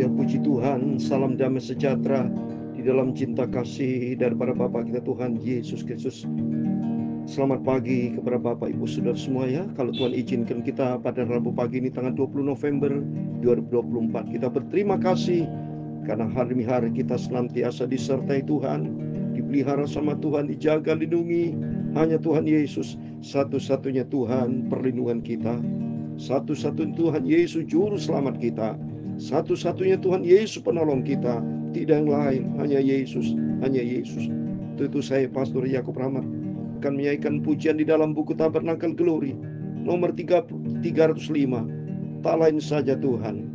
Haleluya, puji Tuhan. Salam damai sejahtera di dalam cinta kasih daripada Bapa kita Tuhan Yesus Kristus. Selamat pagi kepada Bapak Ibu Saudara semua ya. Kalau Tuhan izinkan kita pada Rabu pagi ini tanggal 20 November 2024, kita berterima kasih karena hari-hari kita senantiasa disertai Tuhan, dipelihara sama Tuhan, dijaga, lindungi. Hanya Tuhan Yesus satu-satunya Tuhan perlindungan kita, satu-satunya Tuhan Yesus juru selamat kita, satu-satunya Tuhan Yesus penolong kita. Tidak yang lain, hanya Yesus, hanya Yesus. Itu saya Pastor Yakub Rahmat akan menyanyikan pujian di dalam buku Tabernakel Glory nomor 305. Tak lain saja Tuhan.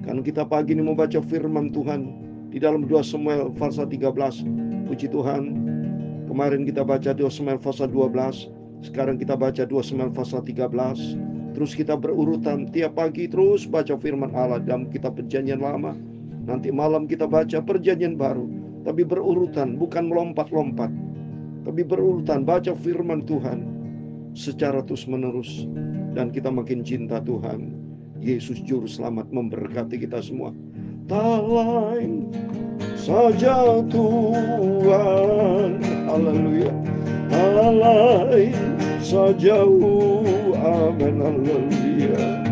Karena kita pagi ini membaca firman Tuhan di dalam 2 Samuel pasal 13. Puji Tuhan. Kemarin kita baca 2 Samuel pasal 12. Sekarang kita baca 2 Samuel pasal 13. Terus kita berurutan tiap pagi terus baca firman Allah dalam kitab Perjanjian Lama. Nanti malam kita baca Perjanjian Baru. Tapi berurutan, bukan melompat-lompat, tapi berurutan baca firman Tuhan secara terus-menerus. Dan kita makin cinta Tuhan. Yesus Juru Selamat memberkati kita semua. Tak lain saja Tuhan, haleluya. Tak lain saja, amin, haleluya.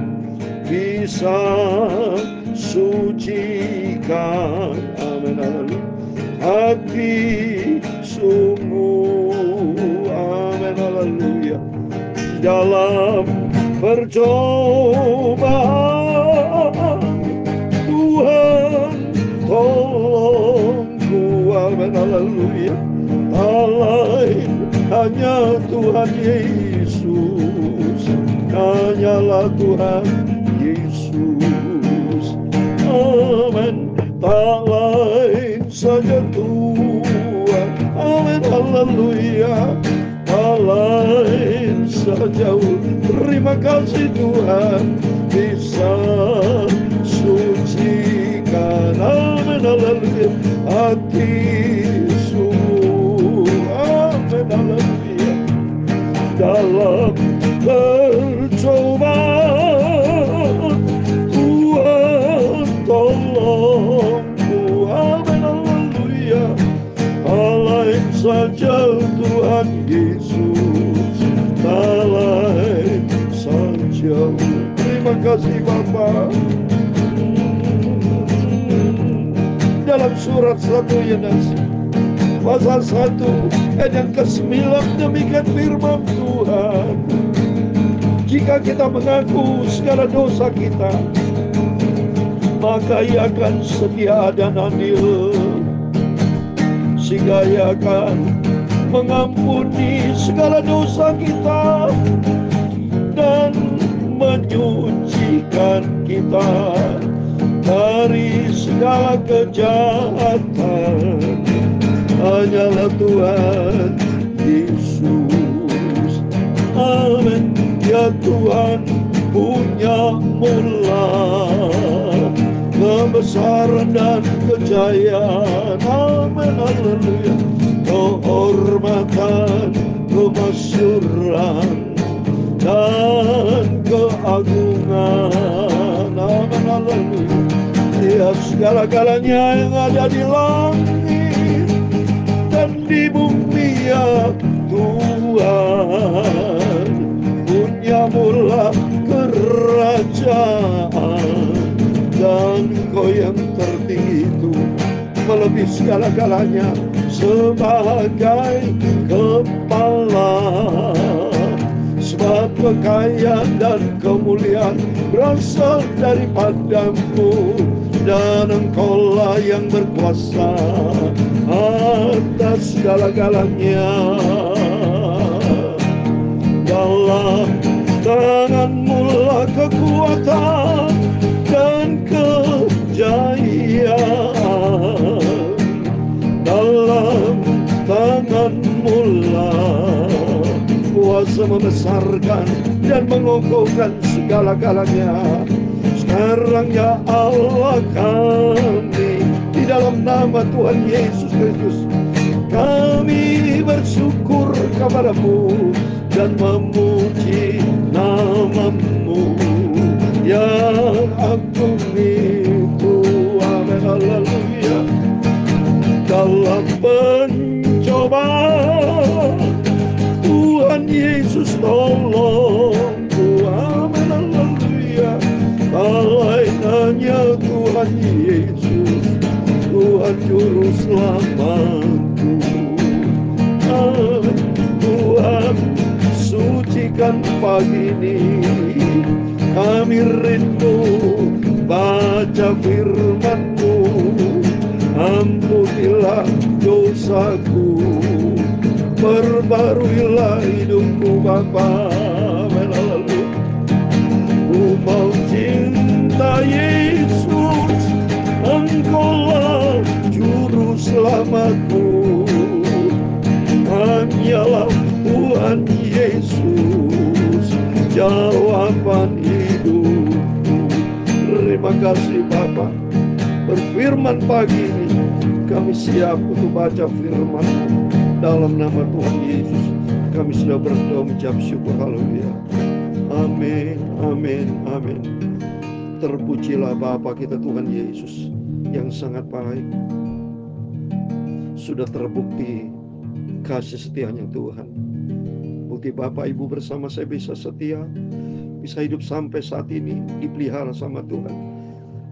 Bisa sucikan, amin, haleluya, hati sungguh, amin, haleluya. Dalam percobaan Tuhan tolongku, amin, haleluya. Tak lain hanya Tuhan Yesus, hanyalah Tuhan Yesus, amin. Tak lain saja Tuhan, amin, haleluya. Tak lain saja, terima kasih Tuhan, bisa sucikan, amin, haleluya, hati sungguh, amin, haleluya. Dalam percobaan Tuhan tolongku, amin, haleluya. Tak lain saja Tuhan Yesus, tak lain saja. Terima kasih Bapa. Dalam surat 1 Yohanes pasal 1 ayat yang ke-9 demikian firman Tuhan. Jika kita mengaku segala dosa kita, maka Ia akan setia dan adil, sehingga Ia akan mengampuni segala dosa kita dan menyucikan kita dari segala kejahatan. Hanyalah Tuhan Yesus, amin. Ya Tuhan punya mula kebesaran dan kejayaan, amin, haleluya. Kehormatan, kemasyuran dan keagungan, amin, haleluya. Ya segala-galanya yang ada di langit dan di bumi, ya Tuhan punya mula kerajaan, dan Engkau yang tertinggi itu melebihi segala-galanya sebagai kepala. Sebab kekayaan dan kemuliaan berasal daripadamu, dan Engkaulah yang berkuasa atas segala-galanya. Dalam tangan-Mu lah kekuatan dan kejayaan, dalam tangan-Mu lah kuasa membesarkan dan mengokohkan segala-galanya. Sekarang ya Allah kami, di dalam nama Tuhan Yesus Kristus, kami bersyukur kepadamu dan memuji nama-Mu yang agung itu, Tuhan Yesus, Tuhan Juru Selamatku. Tuhan, sucikan pagi ini, kami rindu baca firman-Mu. Ampunilah dosaku, perbaruilah hidupku Bapa. Lalu ku mau cinta Yesus, Engkaulah juru selamatku. Hanyalah Tuhan Yesus, jawaban hidupku. Terima kasih Bapa. Berfirman pagi ini, kami siap untuk baca firman. Dalam nama Tuhan Yesus, kami sudah berdoa mengucap syukur. Haleluya. Amin, amin, amin. Terpujilah Bapa kita Tuhan Yesus yang sangat baik. Sudah terbukti kasih setianya Tuhan. Bukti Bapak Ibu bersama saya bisa setia, bisa hidup sampai saat ini, dipelihara sama Tuhan.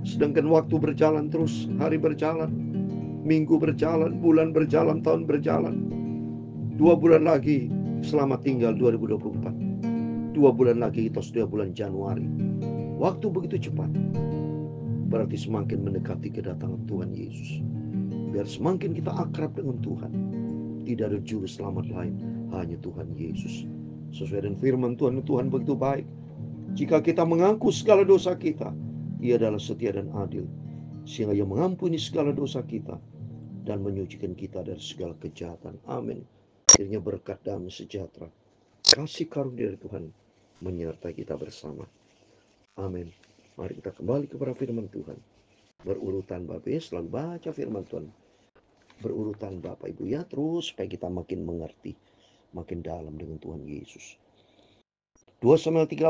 Sedangkan waktu berjalan terus, hari berjalan, minggu berjalan, bulan berjalan, tahun berjalan. 2 bulan lagi selamat tinggal 2024. 2 bulan lagi kita sudah bulan Januari. Waktu begitu cepat. Berarti semakin mendekati kedatangan Tuhan Yesus. Biar semakin kita akrab dengan Tuhan. Tidak ada juru selamat lain, hanya Tuhan Yesus. Sesuai dengan firman Tuhan, Tuhan begitu baik. Jika kita mengaku segala dosa kita, Ia adalah setia dan adil, sehingga Ia mengampuni segala dosa kita dan menyucikan kita dari segala kejahatan. Amin. Akhirnya berkat damai sejahtera, kasih karunia dari Tuhan menyertai kita bersama. Amin. Mari kita kembali kepada firman Tuhan. Berurutan Bapak, selalu baca firman Tuhan. Berurutan Bapak Ibu ya, terus supaya kita makin mengerti, makin dalam dengan Tuhan Yesus. 2 Samuel 13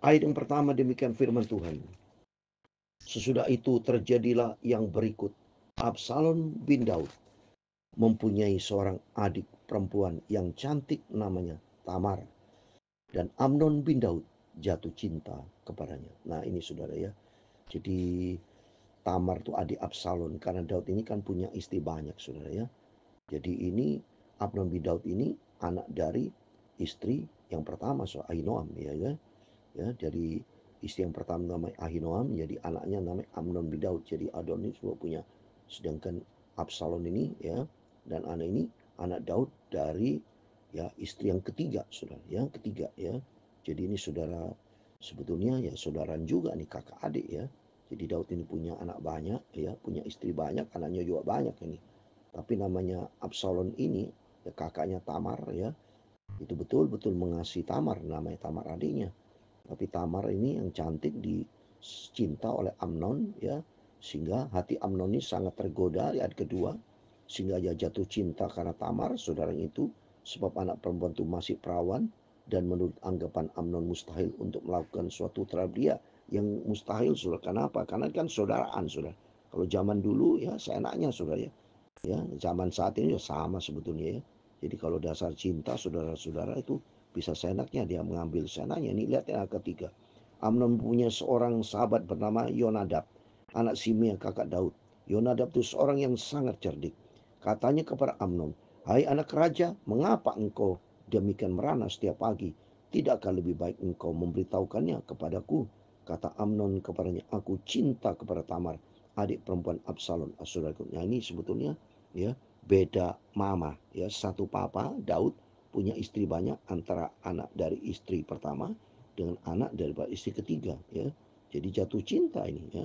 ayat yang pertama, demikian firman Tuhan. Sesudah itu terjadilah yang berikut. Absalom bin Daud mempunyai seorang adik perempuan yang cantik, namanya Tamar. Dan Amnon bin Daud jatuh cinta kepadanya. Nah ini saudara ya. Jadi Tamar itu adik Absalom, karena Daud ini kan punya istri banyak saudara ya. Jadi ini Amnon bin Daud ini anak dari istri yang pertama, Ahinoam ya. Ya, dari istri yang pertama namanya Ahinoam, jadi anaknya namanya Amnon bin Daud. Jadi Adon ini semua punya. Sedangkan Absalom ini ya, dan anak ini anak Daud dari ya istri yang ketiga, saudara, yang ketiga ya. Jadi ini saudara, sebetulnya ya saudaraan juga nih, kakak adik ya. Jadi Daud ini punya anak banyak ya, punya istri banyak, anaknya juga banyak ini. Tapi namanya Absalom ini ya, kakaknya Tamar ya, itu betul-betul mengasihi Tamar, namanya Tamar adiknya. Tapi Tamar ini yang cantik dicinta oleh Amnon ya, sehingga hati Amnon ini sangat tergoda di ayat kedua, sehingga ia jatuh cinta karena Tamar saudaranya itu, sebab anak perempuan itu masih perawan, dan menurut anggapan Amnon mustahil untuk melakukan suatu terhadap dia. Yang mustahil saudara, kenapa? Karena kan saudaraan saudara. Kalau zaman dulu ya seenaknya saudara ya. Ya, zaman saat ini ya sama sebetulnya ya. Jadi kalau dasar cinta saudara-saudara itu bisa seenaknya dia mengambil seenaknya. Ini lihat yang ketiga. Amnon punya seorang sahabat bernama Yonadab, anak Simea kakak Daud. Yonadab itu seorang yang sangat cerdik. Katanya kepada Amnon, "Hai anak raja, mengapa engkau demikian merana setiap pagi? Tidakkah lebih baik engkau memberitahukannya kepadaku?" Kata Amnon kepadanya, "Aku cinta kepada Tamar, adik perempuan Absalom." Saudaraku, nah ini sebetulnya ya beda mama ya, satu papa Daud punya istri banyak antara anak dari istri pertama dengan anak dari istri ketiga ya. Jadi jatuh cinta ini ya.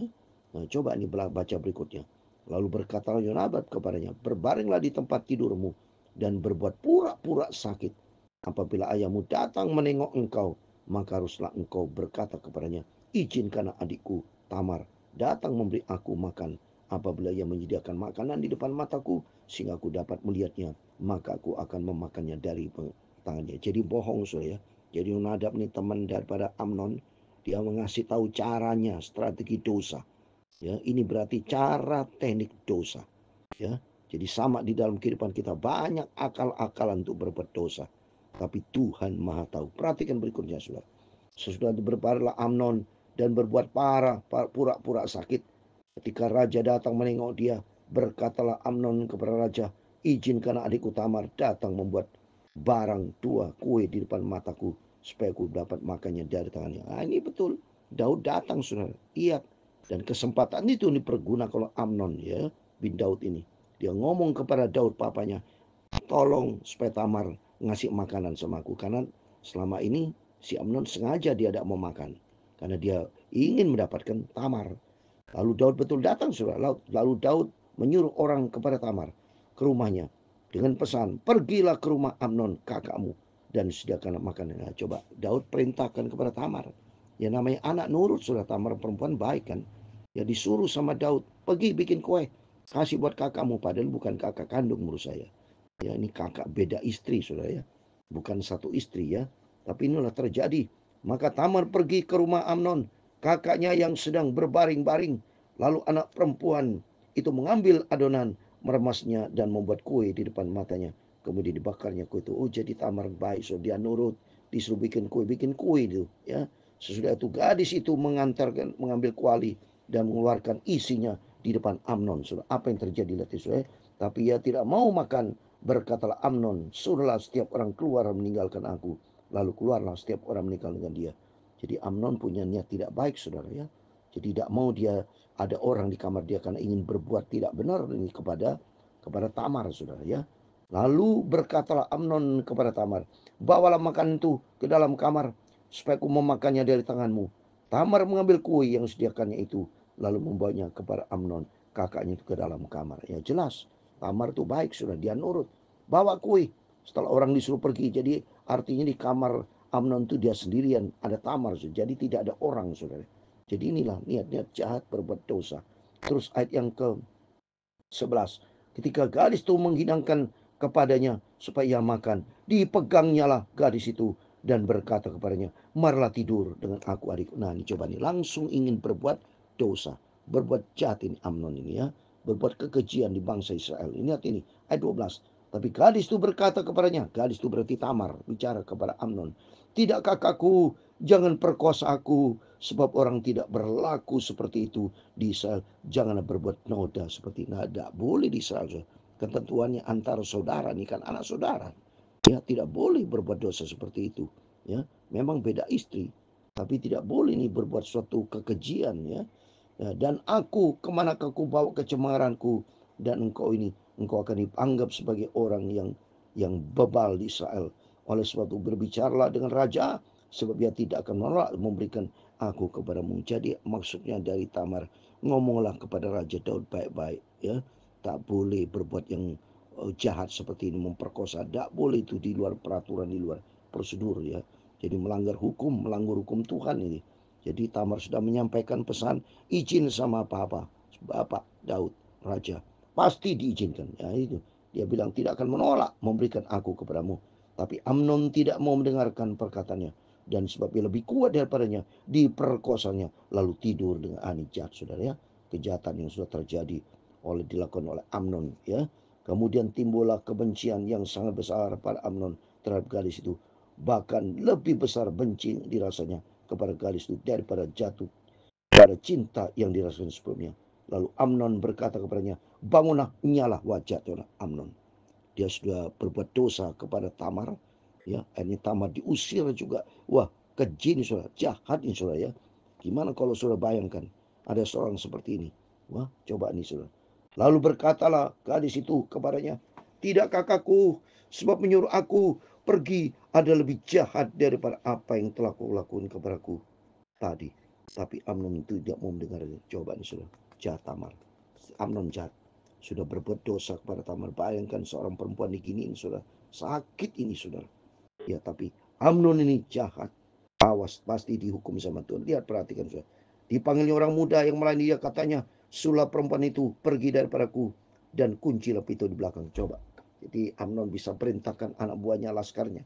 Nah, coba ini baca berikutnya. Lalu berkatalah Yonadab kepadanya, "Berbaringlah di tempat tidurmu dan berbuat pura-pura sakit. Apabila ayahmu datang menengok engkau, maka haruslah engkau berkata kepadanya, 'Izinkanlah adikku Tamar datang memberi aku makan. Apabila ia menyediakan makanan di depan mataku, sehingga aku dapat melihatnya, maka aku akan memakannya dari tangannya.'" Jadi bohong saudara ya. Jadi Yonadab ini teman daripada Amnon. Dia mengasih tahu caranya, strategi dosa. Ya, ini berarti cara teknik dosa. Ya, jadi sama di dalam kehidupan kita, banyak akal-akalan untuk berbuat dosa. Tapi Tuhan Maha tahu. Perhatikan berikutnya saudara. Sesudah itu berbaringlah Amnon dan berbuat parah, pura-pura sakit. Ketika raja datang menengok dia, berkatalah Amnon kepada raja, izinkan adikku Tamar datang membuat barang tua kue di depan mataku, supaya aku dapat makannya dari tangannya. Ini betul, Daud datang saudara, iya. Dan kesempatan itu dipergunakan oleh Amnon ya, bin Daud ini. Dia ngomong kepada Daud papanya, tolong supaya Tamar ngasih makanan sama aku. Karena selama ini si Amnon sengaja dia tidak mau makan, karena dia ingin mendapatkan Tamar. Lalu Daud betul datang saudara. Lalu Daud menyuruh orang kepada Tamar ke rumahnya dengan pesan, pergilah ke rumah Amnon kakakmu dan sediakan makanan. Nah, coba Daud perintahkan kepada Tamar. Ya namanya anak nurut saudara. Tamar perempuan baik kan. Ya disuruh sama Daud, pergi bikin kue, kasih buat kakakmu. Padahal bukan kakak kandung menurut saya. Ya ini kakak beda istri saudara ya. Bukan satu istri ya. Tapi inilah terjadi. Maka Tamar pergi ke rumah Amnon kakaknya yang sedang berbaring-baring. Lalu anak perempuan itu mengambil adonan, meremasnya dan membuat kue di depan matanya. Kemudian dibakarnya kue itu. Oh jadi Tamar baik, so dia nurut, disuruh bikin kue itu ya. Sesudah itu gadis itu mengambil kuali dan mengeluarkan isinya di depan Amnon. So, apa yang terjadi lihat tapi ia tidak mau makan. Berkatalah Amnon, suruhlah setiap orang keluar meninggalkan aku. Lalu keluarlah setiap orang meninggalkan dia. Jadi Amnon punya niat tidak baik saudara ya. Jadi tidak mau dia ada orang di kamar dia karena ingin berbuat tidak benar ini kepada Tamar saudara ya. Lalu berkatalah Amnon kepada Tamar, bawalah makanan itu ke dalam kamar supaya aku memakannya dari tanganmu. Tamar mengambil kue yang disediakannya itu lalu membawanya kepada Amnon kakaknya itu ke dalam kamar. Ya jelas Tamar itu baik sudah, dia nurut. Bawa kue setelah orang disuruh pergi. Jadi artinya di kamar Amnon itu dia sendirian, ada Tamar. Jadi tidak ada orang saudara. Jadi inilah niat-niat jahat berbuat dosa. Terus ayat yang ke-11. Ketika gadis itu menghidangkan kepadanya supaya ia makan, dipegangnya lah gadis itu dan berkata kepadanya, marilah tidur dengan aku adikku. Nah ini coba nih, langsung ingin berbuat dosa, berbuat jahat ini Amnon ini ya, berbuat kekejian di bangsa Israel. Lihat ini ayat 12. Tapi gadis itu berkata kepadanya, gadis itu berarti Tamar, bicara kepada Amnon, tidak kakakku, jangan perkosa aku, sebab orang tidak berlaku seperti itu di Israel. Janganlah berbuat noda seperti nada. Boleh di Israel. Ketentuannya antara saudara, ini kan anak saudara. Ya, tidak boleh berbuat dosa seperti itu. Ya, memang beda istri, tapi tidak boleh nih berbuat suatu kekejian ya. Ya, dan aku kemana aku bawa kecemaranku, dan engkau akan dianggap sebagai orang yang bebal di Israel. Oleh sebab itu berbicaralah dengan raja, sebab dia tidak akan menolak memberikan aku kepadamu. Jadi maksudnya dari Tamar, ngomonglah kepada Raja Daud baik-baik ya. Tak boleh berbuat yang jahat seperti ini, memperkosa. Tak boleh, itu di luar peraturan, di luar prosedur ya. Jadi melanggar hukum Tuhan ini. Jadi Tamar sudah menyampaikan pesan, izin sama apa-apa Bapak Daud Raja, pasti diizinkan ya. Itu dia bilang tidak akan menolak memberikan aku kepadamu. Tapi Amnon tidak mau mendengarkan perkataannya, dan sebabnya lebih kuat daripadanya, diperkosanya lalu tidur dengan Anijat saudara ya. Kejahatan yang sudah terjadi dilakukan oleh Amnon ya. Kemudian timbullah kebencian yang sangat besar pada Amnon terhadap gadis itu, bahkan lebih besar benci dirasanya kepada gadis itu daripada jatuh pada cinta yang dirasakan sebelumnya. Lalu Amnon berkata kepadanya, bangunlah, nyala wajah Amnon. Dia sudah berbuat dosa kepada Tamar ya. Akhirnya Tamar diusir juga. Wah, keji ini saudara, jahat ini saudara ya. Gimana kalau saudara bayangkan ada seorang seperti ini? Wah, coba nih saudara. Lalu berkatalah gadis itu kepadanya, tidak kakakku, sebab menyuruh aku pergi ada lebih jahat daripada apa yang telah kau lakukan kepadaku tadi. Tapi Amnon itu tidak mau mendengar. Coba nih saudara, jahat Tamar. Amnon jahat, sudah berbuat dosa kepada Tamar. Bayangkan seorang perempuan diginiin saudara, sakit ini saudara ya. Tapi Amnon ini jahat, awas, pasti dihukum sama Tuhan. Lihat, perhatikan saudara, dipanggilnya orang muda yang melayani dia, katanya, sulap perempuan itu pergi daripadaku dan kuncilah pintu di belakang. Coba, jadi Amnon bisa perintahkan anak buahnya, laskarnya,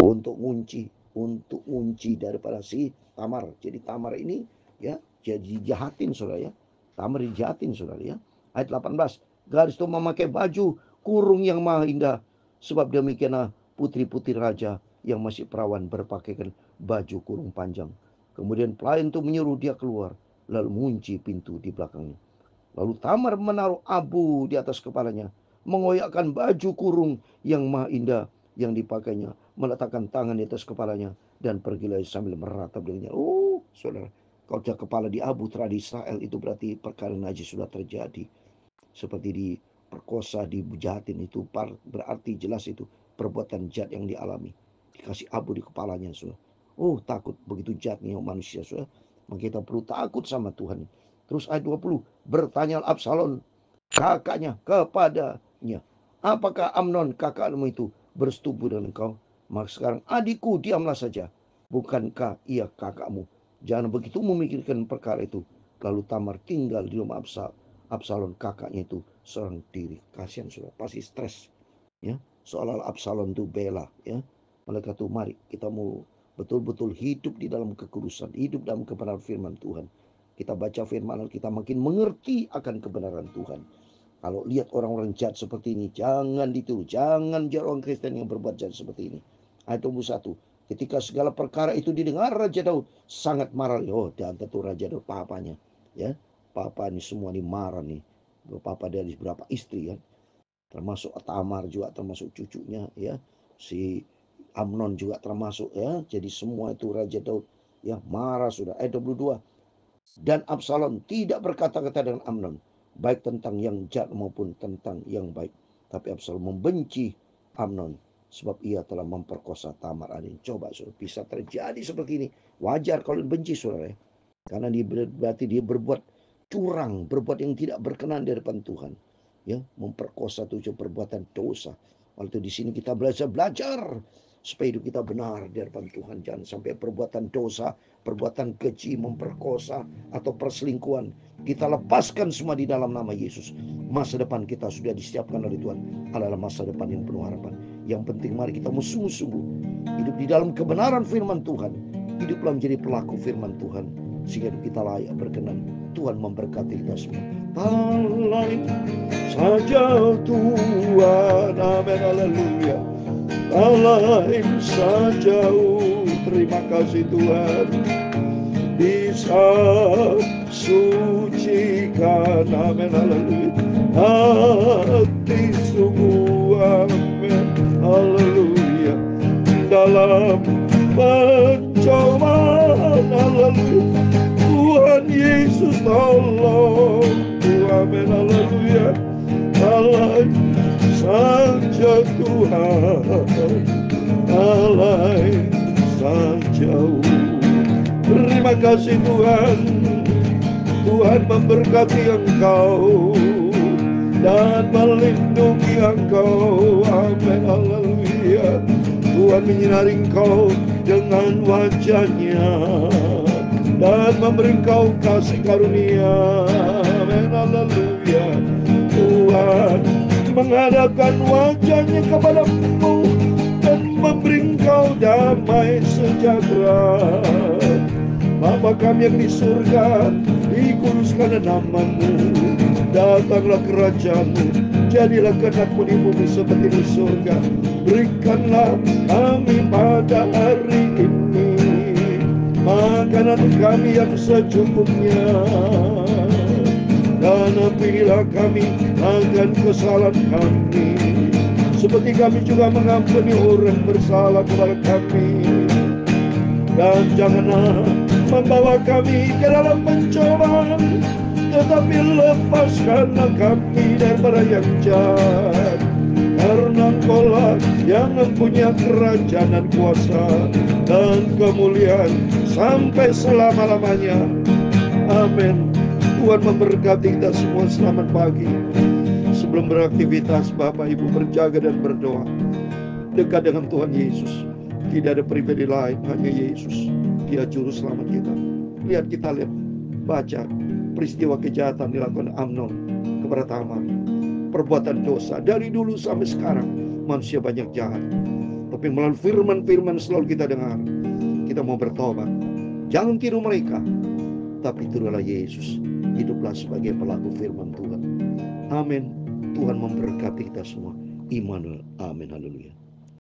untuk ngunci daripada si Tamar. Jadi Tamar ini ya jadi jahatin saudara ya. Tamar dijahatin saudara ya. Ayat 18. Gadis itu memakai baju kurung yang maha indah, sebab demikianlah putri-putri raja yang masih perawan berpakaikan baju kurung panjang. Kemudian pelayan itu menyuruh dia keluar, lalu mengunci pintu di belakangnya. Lalu Tamar menaruh abu di atas kepalanya, mengoyakkan baju kurung yang maha indah yang dipakainya, meletakkan tangan di atas kepalanya, dan pergilah sambil meratap dengannya. Oh, saudara, kalau dia kepala di abu tradisi Israel itu berarti perkara najis sudah terjadi. Seperti diperkosa, dibujahatin itu berarti jelas itu perbuatan jahat yang dialami. Dikasih abu di kepalanya, saudara. Oh, takut begitu jahatnya manusia, saudara. Maka kita perlu takut sama Tuhan. Terus ayat 20, bertanya Absalom kakaknya kepadanya, apakah Amnon kakakmu itu bersetubuh dengan engkau? Maka sekarang adikku diamlah saja, bukankah ia kakakmu? Jangan begitu memikirkan perkara itu. Lalu Tamar tinggal di rumah Absalom kakaknya itu seorang diri. Kasihan sudah, pasti stres ya. Soal Absalom itu bela ya. Mereka tuh mari kita mau betul-betul hidup di dalam kekudusan, hidup dalam kebenaran firman Tuhan. Kita baca firman kita makin mengerti akan kebenaran Tuhan. Kalau lihat orang-orang jahat seperti ini, jangan ditiru. Jangan jadi orang Kristen yang berbuat jahat seperti ini. Ayat 21. Ketika segala perkara itu didengar Raja Daud sangat marah. Oh, dan tentu Raja Daud papanya. Ya, papa ini semua ini marah nih. Papa dari beberapa istri kan. Termasuk Tamar juga, termasuk cucunya ya. Si Amnon juga termasuk ya. Jadi semua itu Raja Daud ya marah sudah. Ayat 22. Dan Absalom tidak berkata-kata dengan Amnon, baik tentang yang jahat maupun tentang yang baik. Tapi Absalom membenci Amnon, sebab ia telah memperkosa Tamar adiknya. Coba saudara, bisa terjadi seperti ini. Wajar kalau benci saudara ya. Karena dia berarti dia berbuat curang, berbuat yang tidak berkenan di hadapan Tuhan. Ya, memperkosa itu perbuatan dosa. Waktu di sini kita belajar supaya hidup kita benar di hadapan Tuhan. Jangan sampai perbuatan dosa, perbuatan keji, memperkosa, atau perselingkuhan. Kita lepaskan semua di dalam nama Yesus. Masa depan kita sudah disiapkan oleh Tuhan adalah masa depan yang penuh harapan. Yang penting mari kita sungguh-sungguh hidup di dalam kebenaran firman Tuhan. Hiduplah menjadi pelaku firman Tuhan, sehingga kita layak berkenan. Tuhan memberkati kita semua. Lain saja Tuhan, amin, haleluya. Lain saja, terima kasih Tuhan, bisa sucikan, amin, haleluya, hati sungguh, amin, haleluya, dalam pencobaan, haleluya, Tuhan Yesus tolong, amin, haleluya, lain saja Tuhan, lain saja. Terima kasih Tuhan, Tuhan memberkati engkau dan melindungi engkau, amin, haleluya. Tuhan menyinari engkau dengan wajahnya dan memberi engkau kasih karunia, amin, haleluya. Tuhan menghadapkan wajahnya kepadamu dan memberi engkau damai sejahtera. Bapa kami yang di surga, dikuduskan namamu, datanglah kerajaanmu, jadilah kehendakmu di bumi seperti di surga. Berikanlah kami pada hari ini makanan kami yang secukupnya, dan ampunilah kami akan kesalahan kami, seperti kami juga mengampuni orang bersalah kepada kami. Dan janganlah membawa kami ke dalam pencobaan, tetapi lepaskanlah kami daripada yang jahat. Karena Engkaulah yang mempunyai kerajaan dan kuasa dan kemuliaan sampai selama-lamanya. Amin. Tuhan memberkati kita semua. Selamat pagi. Sebelum beraktivitas, Bapak Ibu berjaga dan berdoa dekat dengan Tuhan Yesus. Tidak ada pribadi lain, hanya Yesus. Dia juru selamat kita. Kita lihat, baca peristiwa kejahatan dilakukan Amnon kepada Tamar. Perbuatan dosa dari dulu sampai sekarang, manusia banyak jahat. Tapi melalui firman-firman selalu kita dengar, kita mau bertobat. Jangan tiru mereka, tapi tirulah Yesus. Hiduplah sebagai pelaku firman Tuhan. Amin. Tuhan memberkati kita semua. Immanuel. Amin. Haleluya.